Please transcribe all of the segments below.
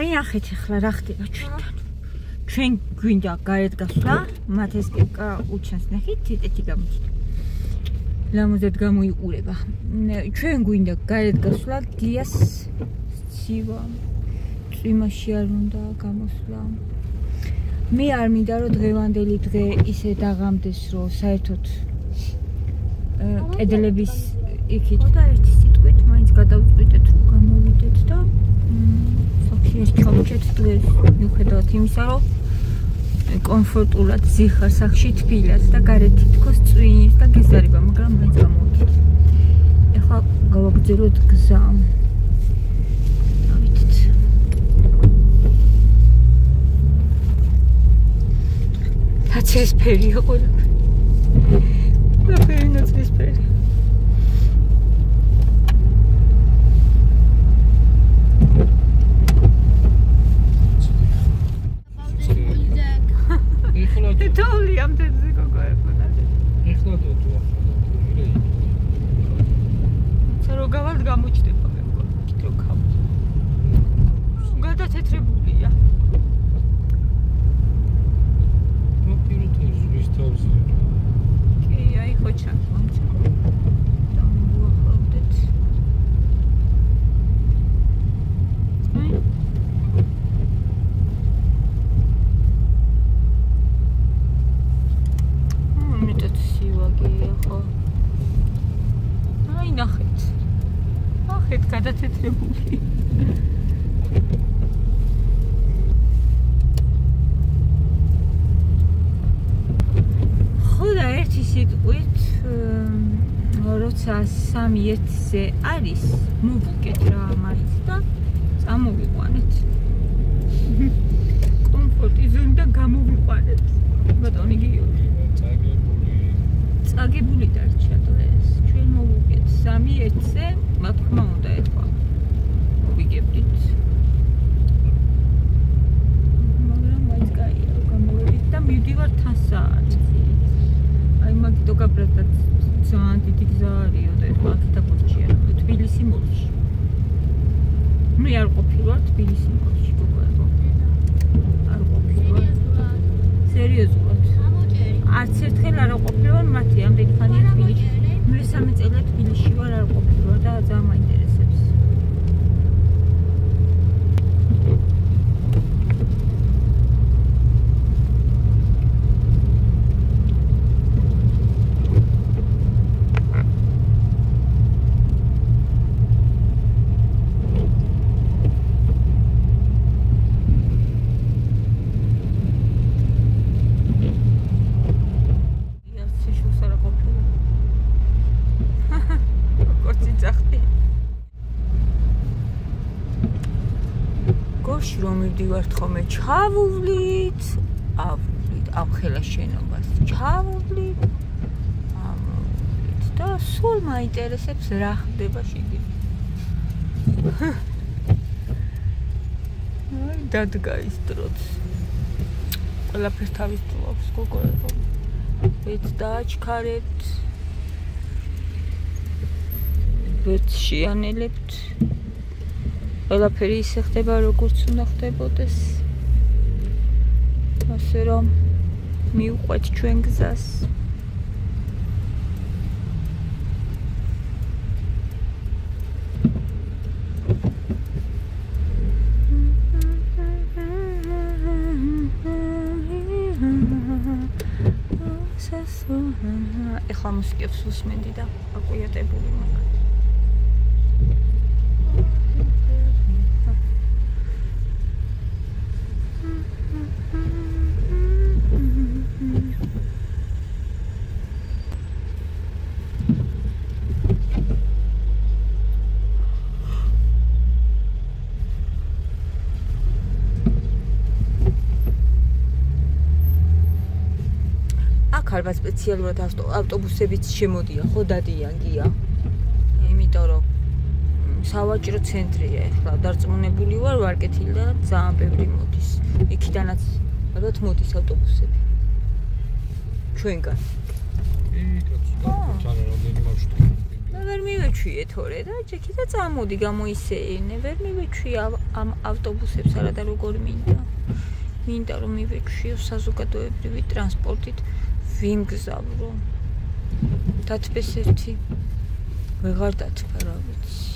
აი ნახეთ ახლა რა ხდება ჩვენთან. ჩვენ გვინდა გარეთ გასვლა, მათ ეს უჩენს ნახეთ, ციტეთი გამოჩნდა. ლამაზად გამოიყურება. ჩვენ გვინდა გარეთ გასვლა, გიას ცივა. წვიმაში არ უნდა გამოსვლა. მე არ მინდა რომ დღევანდელი დღე ისე დაღამდეს, რომ საერთოდ კედლების იქით და ერთი სიტყვით მაინც გადავწყვიტეთ რომ გამოვიდეთ და სოფიას ჩავჭეთ დღეს მიუხედავად იმისა რომ კომფორტულად ზიხარ სახში თბილას და გარეთ თითქოს წვიმის და გეზარება, მაგრამ მაინც გამოვიდეთ. ეხლა გავაგრძელოთ გზა. ავიდეთ. ნაცრისფერია ყველაფერი. ყველაფერი ნაცრისფერი. Totally, I'm just going to go. ეხლა დოდო ახლა რო გავარდ გამოჩდება მე მგონი კიდევ ხამ. გადაცეთრებულია. ნუ პიროთე ზღვის თავზე. კი, აი ხო ჩანს. დამუახლოვდეთ. აი აი ნახეთ. ნახეთ გადაცეთრებული. ხო და ერთი სიტყვით როცა 3-1-ზე არის, მოვუკეთ რა მაინც და წამოვიყვანეთ. კომფორტი ზონდა გამოვიყვანეთ. ბატონი გიორგი. წაგებული დარჩა დღეს. ჩვენ მოვუგეთ 3-1-ზე, რა თქმა უნდა ეხლა მოვიგებდით. მაგრამ მაინც კაია რომ გამოვედით და მივდივართ თასაარცი. აი მაგიტო გაბრატა ძალიან დიდი გზა არისო და ეხლა აქეთა გორჩია თბილისი მოლში. მე არ ყოფილვარ თბილისი მოლში გოგოებო. არ ყოფილვარ. სერიოზულად. არც ერთხელ არ ყოფილვარ მათი ამდენი ხანია თბილისში. მე 3 წელია თბილისში ვარ, არ ყოფილვარ და ძალიან მაინტერესებს. რომ მივდივართ ხოლმე ჩავუვლით, ავუვლით, ამხელა შენობას ჩავუვლით, ამოვლით და სულ მაინტერესებს რა ხდება შიგნით. აი დადგა ის დროც. ყველაფერს თავის წლობს გოგოებო. ვეც დააჩქარეთ. ვეც შეანელებთ. ყველაფერი ისე ხდება, როგორც უნდა ხდებოდეს. ასე რომ მივყვეთ ჩვენ გზას. ეხლა მუსიკებს უსმენდი და აკვიატებული მაქვს. ალბათ სპეციალურად ავტობუსებიც შემოდიან, ხო დადიან გია. იმიტომ რომ სავაჭრო ცენტრია, ეხლა დარწმუნებული ვარ კეთილდა ძალიან ბევრი მოდის. იქიდანაც ალბათ მოდის ავტობუსები. ჩვენგან. კი, კაცო, თან რამდენი მარშრუტი. ვერ მივეჩვიე თორე და ჯექი და წამოდი გამოისეირნე ვერ მივეჩვიე ამ ავტობუსებს არა და როგორ მინდა რომ მივეჩვიო საზოგადოებრივი ტრანსპორტით ვიმგზავრო დათბეს ერთი ვეღარ დათბა რა ვიცი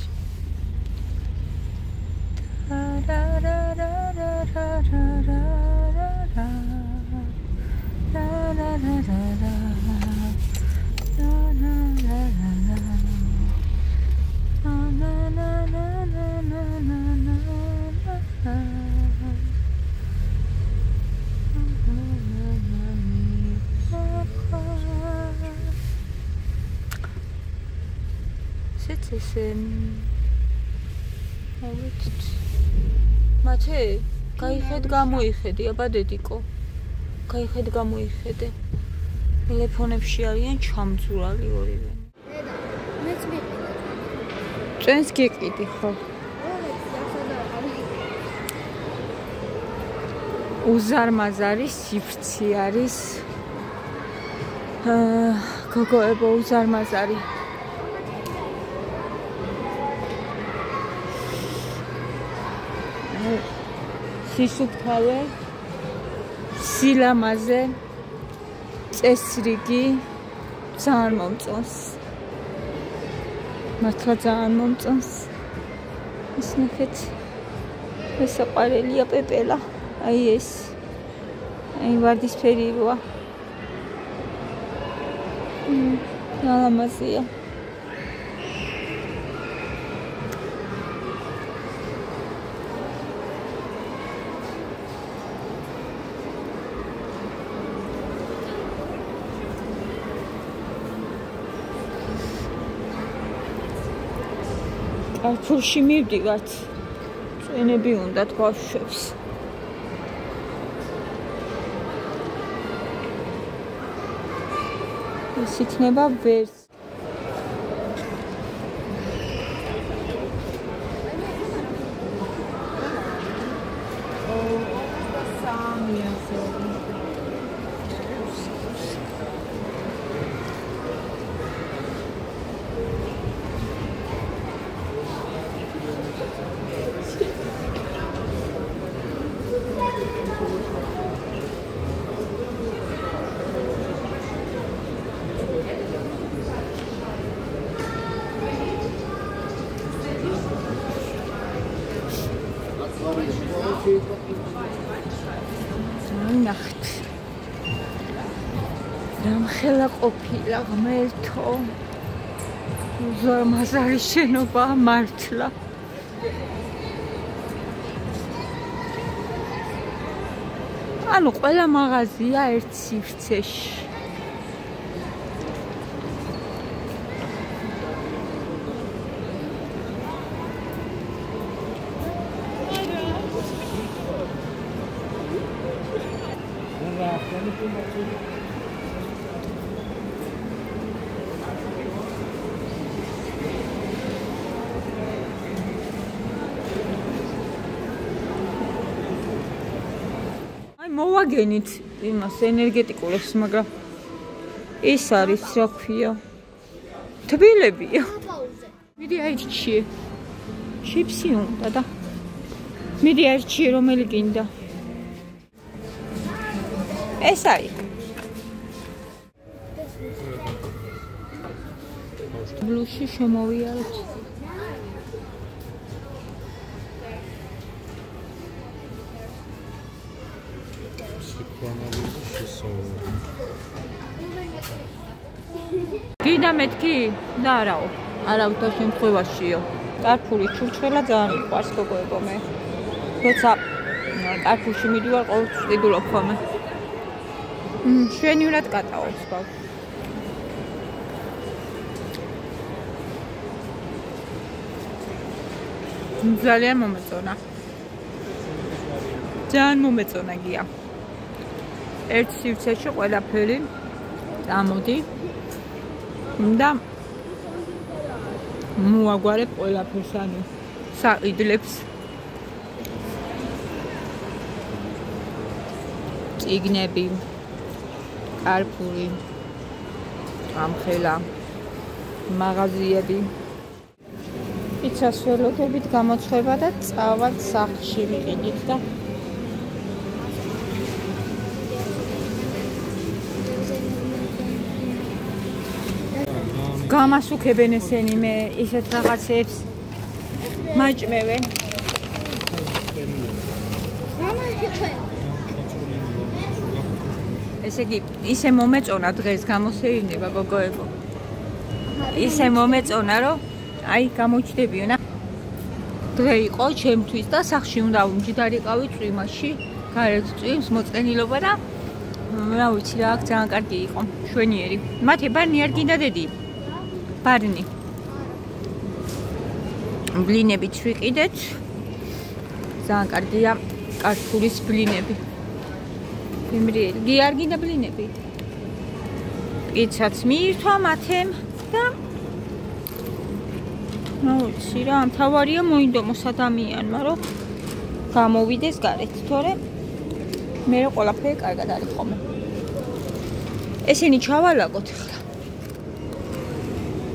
მათე გაიხედ გამოიხედე აბა დედიკო გაიხედ გამოიხედე ტელეფონებში არიან ჩამძურალი ორივე მეც მიყიდა წენს გიყიდი ხო უზარმაზარი სიფრცი არის გოგოებო უზარმაზარი სისუფთავე სილამაზე წესრიგი ძალიან მომწონს მართლა ძალიან მომწონს ის ნახეთ ეს აყარელია პეპელა აი ეს აი ვარდისფერი როა ალამაზია არფურში მივდივართ წვენები უნდათ ბავშვებს ეს იქნება ვერს ნახეთ რამხელა ყოფილა ღმერთო უზარმაზარი შენობა მართლა ანუ ყველა მაღაზია ერთ სივრცეში მოვაგენით იმას ენერგეტიკულებს, მაგრამ ეს არის რა ქვია? თბილებია. მიდი აირჩიე. ჩიპსი უნდა და მიდი აირჩიე რომელი გინდა. ეს არის. ბლუში შემოვიარეთ. გინდა მეთქი? და არაო. არავითარ შემთხვევაშიო. კარფური ჩურჩხელა ძალიან მიყვარს გოგოებო მე. როცა კარფურში მიდივარ, ყოველთვის ვყიდულობ ხოლმე. შვენივრად კატაობს ბავშვი. ძალიან მომეწონა. ძალიან მომეწონა გია. ერთ სივრცეში ყველაფერი წამოდი და მოაგვარებ ყველაფერს, ანუ საყიდლებს, წიგნები, კარფური, ამხელა, მაღაზიები. პიცას ველოდებით გამოცხება და წავალთ სახლში ვიყიდით და გამასუქებენ ესენი მე ისეთ რაღაცებს მაჭმევენ. ესე იგი, ისე მომეწონა დღეს გამოსეირნება გოგოებო. ისე მომეწონა, რომ აი გამოჩდებიო ნა. დღე იყო ჩემთვის და სახში უნდა ვმჯდარიყავი წვიმაში, გარეთ წვიმს მოწყენილობა და რა ვიცი რა, ძალიან კარგი იყო, შვენიერი. მათე ბარნი არ გინდა დედი? ბარნი. ბლინებით ვიყიდეთ. ძალიან კარგია კარტოფილის ბლინები. იმრიელი, გი არ გინდა ბლინები? პიცაც მიირთვა მათემ და რა ვიცი რა, მთავარია მოინდომოს ადამიანმა, რომ გამოვიდეს გარეთ, თორემ მე ყველაფერი კარგად არის ხოლმე. ესენი ჩავალაგოთ ახლა.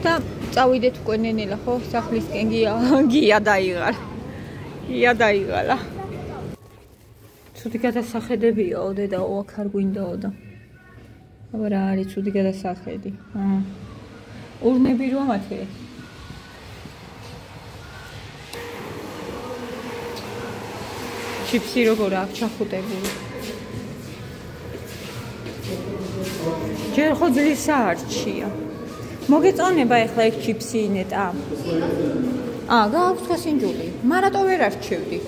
და წავიდეთ უკვე ნენელა ხო, სახლისკენ გია დაიღალა. გია დაიღალა. ცუდი გადასახედებიაო დედაო, აქ არ გვინდაო და. აბა რა არის ცუდი გადასახედი? ურნები როა მათე? ჩიფსი როგორ აქვს ჩახუტებული? ჯერ ხო ძლის საარჩია. მოგეწონება ახლა ეგ ჩიფსი ნეტა? გააქვს ხასინჯული. მარატო ვერ არჩევდი.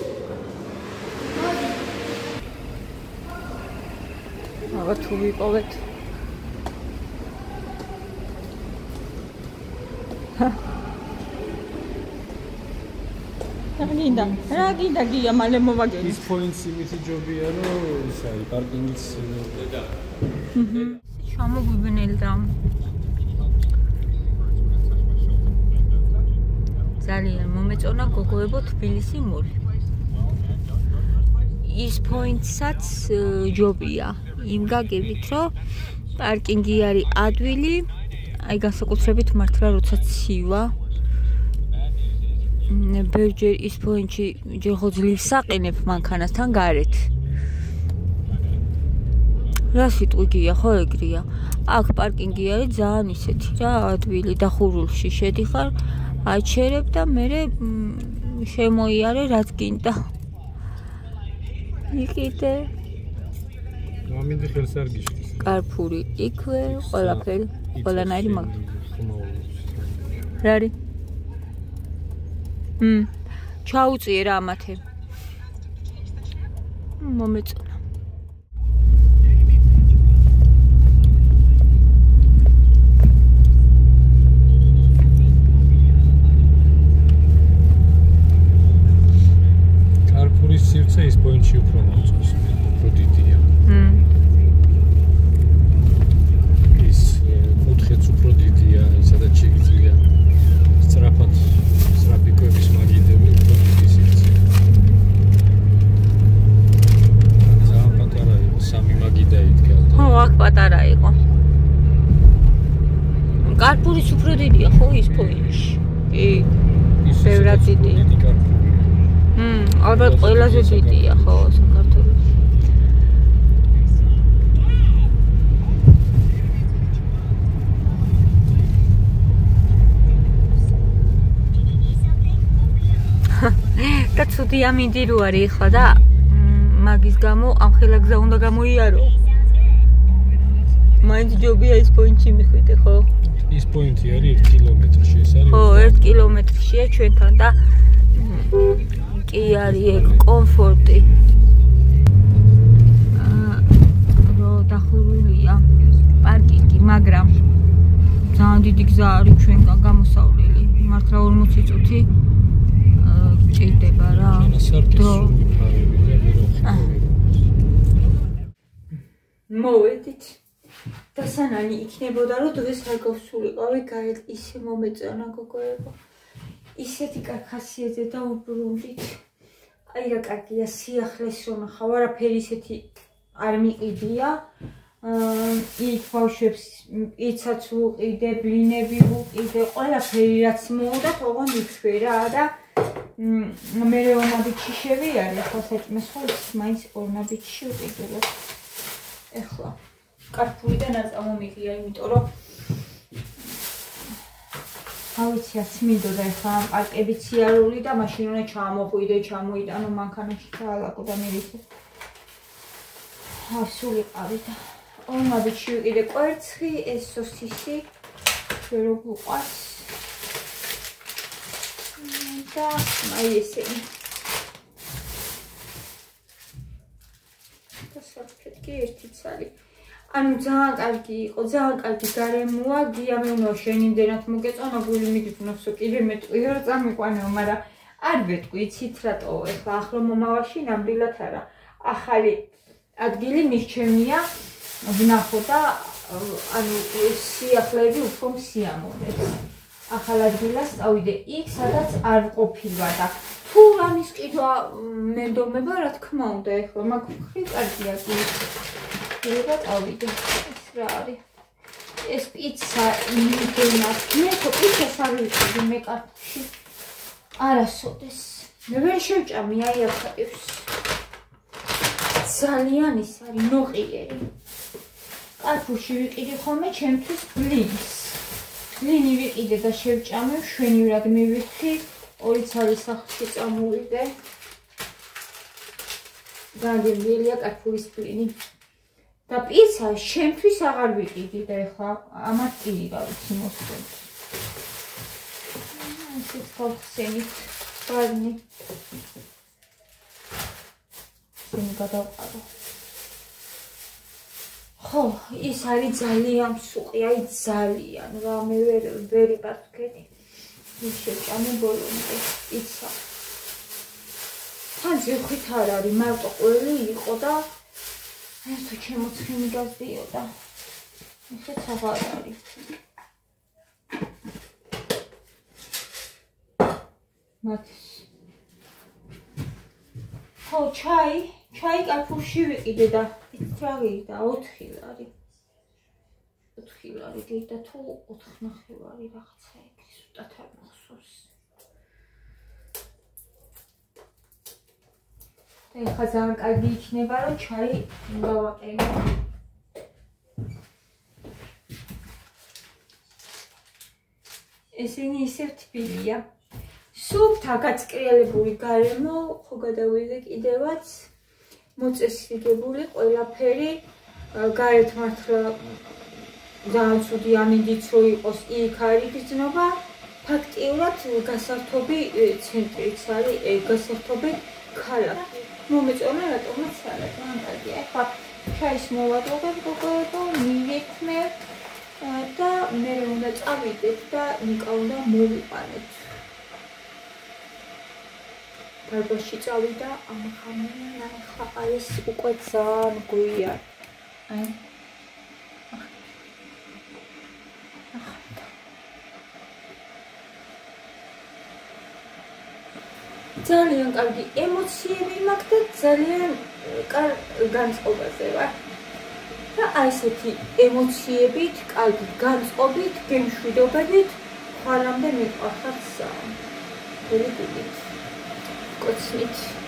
აბა თუ ვიპოვეთ. რა გინდა გია მალე მოვაგენი. ის პოინტს იმითი ჯობია, რომ ის არის პარკინგის და. ჩამოგვიბნელდა. ძალიან მომეწონა გოგოებო თბილისი მოლი. ის პოინტსაც ჯობია. იმ გაგებით, რომ პარკინგი არის ადვილი, აი განსაკუთრებით მართლა როცა ცივა. ბერჯერ ის პოინტში ჯერ ხო ძლივს საყინებ მანქანასთან გარეთ. რა სიტყვი გია, ხო ეგრეა. აქ პარკინგი არის ძალიან ისეთი რა, ადვილი დახურულში შედიხარ, აჩერებ და მე შემოიარე რაც გინდა. იყიდე. ამინდი ხელს არ გიშლის. კარფური იქვე, ყველაფერი, ყველანაირი მაგ. რა არის? ჩაუწიე რა მათე. მომეწონა. კარფურის სივრცე ის პოინტში უფრო მოწონს, უფრო დიდია. ის კუთხეც უფრო დიდია, სადაც შეიძლება სწრაფად ტრაფიკების მაგიდები უფრო დიდი სივრცეა. ძალიან პატარა იყო, 3 მაგიდა იდგა. ხო, აქ პატარა იყო. კარფურის უფრო დიდია ხო ის პოინტში? კი. ბევრად დიდი. ალბათ ყველაზე დიდია ხო საქართველოს. და ცუდი ამინდი რო არის ახლა და მაგის გამო ამ ხელა გზა უნდა გამოიარო. მაინც ჯობია ის პოინტში მიხვიდე ხო? ის პოინტი არის 1 კილომეტრში, ეს არის. ხო, 1 კილომეტრშია ჩვენთან და კი არის ეგ კომფორტი. რო დახურულია პარკინგი, მაგრამ ძალიან დიდი გზა არის ჩვენგან გამოსავლელი. მართლა 40 წუთი ჭირდება რა. მოვედით და სანანი იქნებოდა რომ დღეს არ გავსულიყავი გარეთ, ისე მომეწონა გოგოებო. ისეთი კახასიაზე დაუბრუნდით. აი რა კარგია სიახლეს რომ ახლა არაფერი ისეთი არ მიყიდია. იქ ბავშვებს პიცაც ვუყიდე, ბლინები ვუყიდე, ყველაფერი რაც მოვდათ, ოღონ იქვე რა და მე ორნაბიჯში შევიარე, ხო საჭმეს ხოლმე მაინც ორნაბიჯში ვიყიდულობ. ეხლა კარფურიდან არ წამომიღია, იმიტომ რომ ავიცი რაც მინდოდა ეხლა ამ პარკებიც იარული და მაშინ უნდა ჩამოყვიდე, ჩამოიტანო მანქანაში ჩაალაგო და მივიცე. სულიყავი და ორნაბიჯში ვიყიდე კვერცხი, ეს სოსისი, ვერ გვყვარს. და აი ესენი. და საფეთქი ერთი ცალი. ანუ ძალიან კარგი იყო, ძალიან კარგი გარემოა, გია მე უნდა შენიმდენად მოგეწონა, გული მიგიწნობს, კიდე მეტყვი რა წამიყვანეო, მაგრამ არ ვეტყვი, იცით რატო, ეხლა ახლო მომავალში ნამდვილად არა. ახალი ადგილი მისჩემია, ვნახო და ანუ სიახლეები უფრო მსიამოვნებს. ახალ ადგილას წავიდე იქ, სადაც არ ყოფილა და თუ ამის ყიდვა მენდომება, რა თქმა უნდა, ეხლა მაგ ხრი კარგია კი. და წავიდე. ეს რა არის? ეს პიცა იმდენად. მე ხო პიცას არ ვიყიდი მე კარფურში. არასოდეს. მე ვერ შევჭამი აი ახალებს. ძალიან ის არის ნოყიერი. კარფურში ვიყიდი ხოლმე ჩემთვის ბლინს. ბლინი ვიყიდე და შევჭამე, შვენივრად მივიხდი, ორი ცალი სახლში წამოვიდე. გაგემრიელია კარფურის ბლინი. და პიცა შემთვის აღარ ვიყიდი და ეხლა ამათ კი რა ვიცი მოსწონთ. ისიც გავხსენით ბარნი. შენი გადავყავო. ხო, ის არის ძალიან მსუყი, აი ძალიან, რა მე ვერ იბარგენი. ის შეჭამე ბოლომდე პიცა. თან ზეხვით არ არის, მარტო ყველი იყო და ერთო ჩემოცხენი გაზდიოდა. ეხლა აღარ არის. მათს. ხო, ჩაი კარფურში ვიყიდე და იცით რა გიგდა 4 ლარი. 4 ლარი გიგდა თუ 4.5 რაღაცა ეგ ზუსტად არ მახსოვს. ეხლა ძალიან კარგი იქნება, რომ ჩაი გავაყენო. ესენი ისევ თბილია. სუფთა გაწკრიალებული გარემო, ხო გადავიდე კიდევაც. მოწესრიგებული ყველაფერი, გარეთ მართლა ძალიან ცუდი ამინდიც რო იყოს, იქ არ იგრძნობა. ფაქტიურად გასართობი ცენტრიც არის, გასართობი ქალაქი. მომეწონა რატომაც არა, ძალიან კარგია. ეხლა ჩაის მოვადოღებ გოგოებო, მივექმე და მე უნდა წავიდეთ და ნიკა უნდა მოვიყვანეთ. დარბაზში წავიდა, ამხანია, ახლა ეს უკვე ძალიან გვია. აი. ძალიან კარგი ემოციები მაქვს და ძალიან განწყობაზე ვარ. და აი ესეთი ემოციებით, კარგი განწყობით, გემშვიდობებით, ხვალამდე მიყვარხარ სამ. გულით. კოცნით.